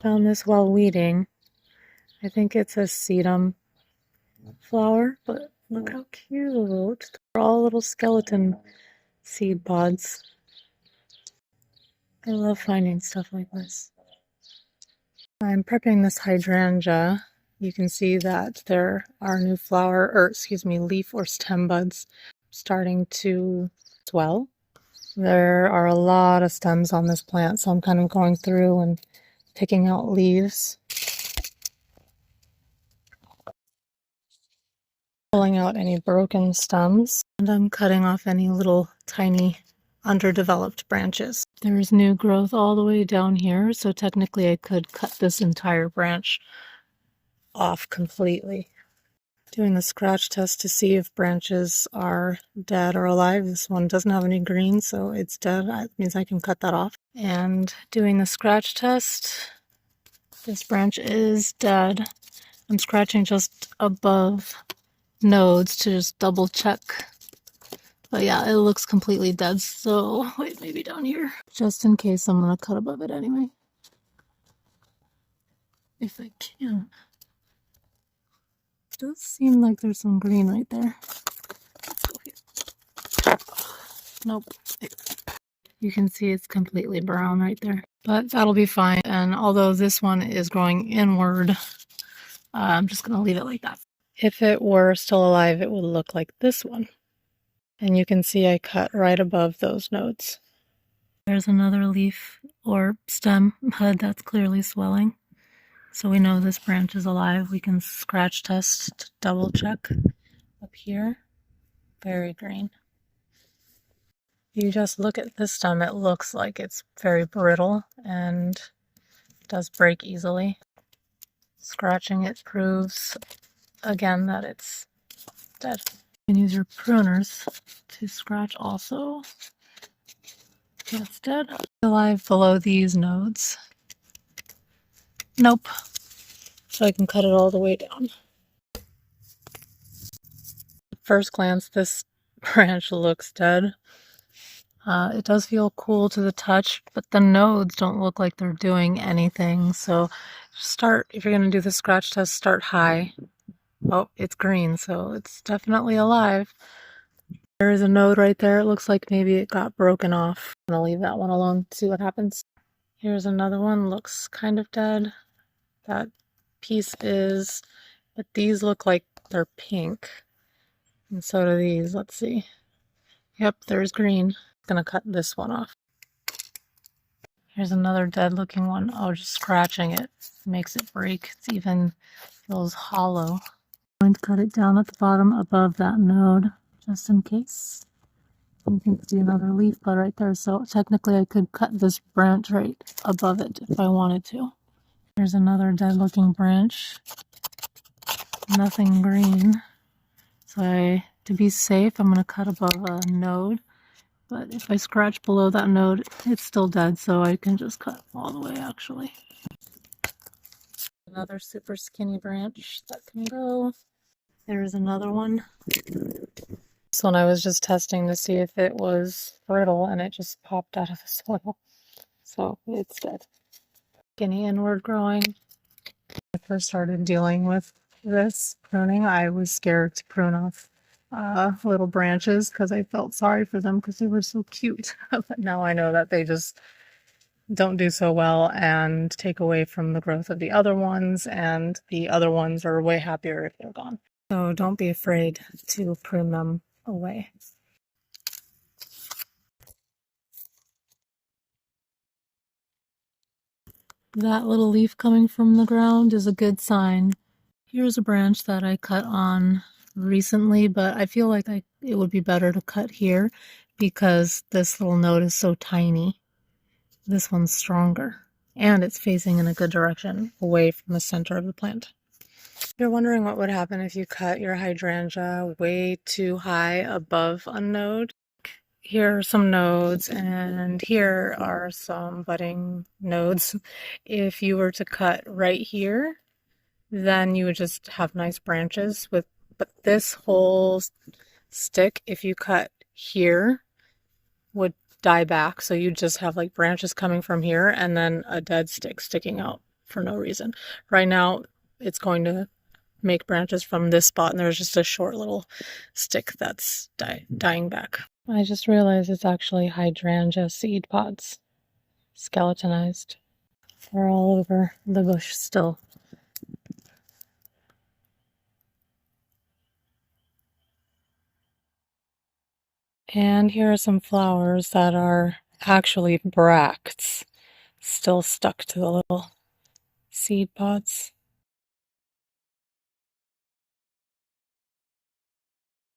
Found this while weeding. I think it's a sedum flower, but look how cute. They're all little skeleton seed pods. I love finding stuff like this. I'm prepping this hydrangea. You can see that there are new leaf or stem buds starting to swell. There are a lot of stems on this plant, so I'm kind of going through and picking out leaves, pulling out any broken stems, and I'm cutting off any little tiny underdeveloped branches. There's new growth all the way down here, so technically I could cut this entire branch off completely. Doing the scratch test to see if branches are dead or alive. This one doesn't have any green, so it's dead. That means I can cut that off. And doing the scratch test, this branch is dead. I'm scratching just above nodes to just double check. But yeah, it looks completely dead. So wait, maybe down here. Just in case, I'm gonna cut above it anyway. If I can. It does seem like there's some green right there. Let's go here. Nope. You can see it's completely brown right there. But that'll be fine. And although this one is growing inward, I'm just gonna leave it like that. If it were still alive, it would look like this one. And you can see I cut right above those nodes. There's another leaf or stem bud that's clearly swelling. So we know this branch is alive. We can scratch test to double check up here. Very green. You just look at this stem, it looks like it's very brittle and does break easily. Scratching it proves again that it's dead. You can use your pruners to scratch also. That's dead. Alive below these nodes. Nope. So I can cut it all the way down. At first glance, this branch looks dead. It does feel cool to the touch, but the nodes don't look like they're doing anything. So if you're going to do the scratch test, start high. Oh, it's green, so it's definitely alive. There is a node right there. It looks like maybe it got broken off. I'm going to leave that one alone, see what happens. Here's another one, looks kind of dead. That piece is, but these look like they're pink. And so do these, let's see. Yep, there's green. I'm going to cut this one off. Here's another dead looking one. Oh, just scratching it makes it break. It even feels hollow. I'm going to cut it down at the bottom above that node, just in case. You can see another leaf bud right there. So technically I could cut this branch right above it if I wanted to. Here's another dead looking branch. Nothing green. So to be safe, I'm going to cut above a node. But if I scratch below that node, it's still dead, so I can just cut all the way, actually. Another super skinny branch that can go. There's another one. This one I was just testing to see if it was brittle, and it just popped out of the soil. So it's dead. Skinny inward growing. When I first started dealing with this pruning, I was scared to prune off little branches because I felt sorry for them because they were so cute. But now I know that they just don't do so well and take away from the growth of the other ones, and the other ones are way happier if they're gone. So don't be afraid to prune them away. That little leaf coming from the ground is a good sign. Here's a branch that I cut on recently, but I feel like it would be better to cut here because this little node is so tiny. This one's stronger, and it's facing in a good direction away from the center of the plant. You're wondering what would happen if you cut your hydrangea way too high above a node. Here are some nodes, and here are some budding nodes. If you were to cut right here, then you would just have nice branches but this whole stick, if you cut here, would die back. So you just have like branches coming from here and then a dead stick sticking out for no reason. Right now, it's going to make branches from this spot, and there's just a short little stick that's dying back. I just realized it's actually hydrangea seed pods, skeletonized. They're all over the bush still. And here are some flowers that are actually bracts, still stuck to the little seed pods.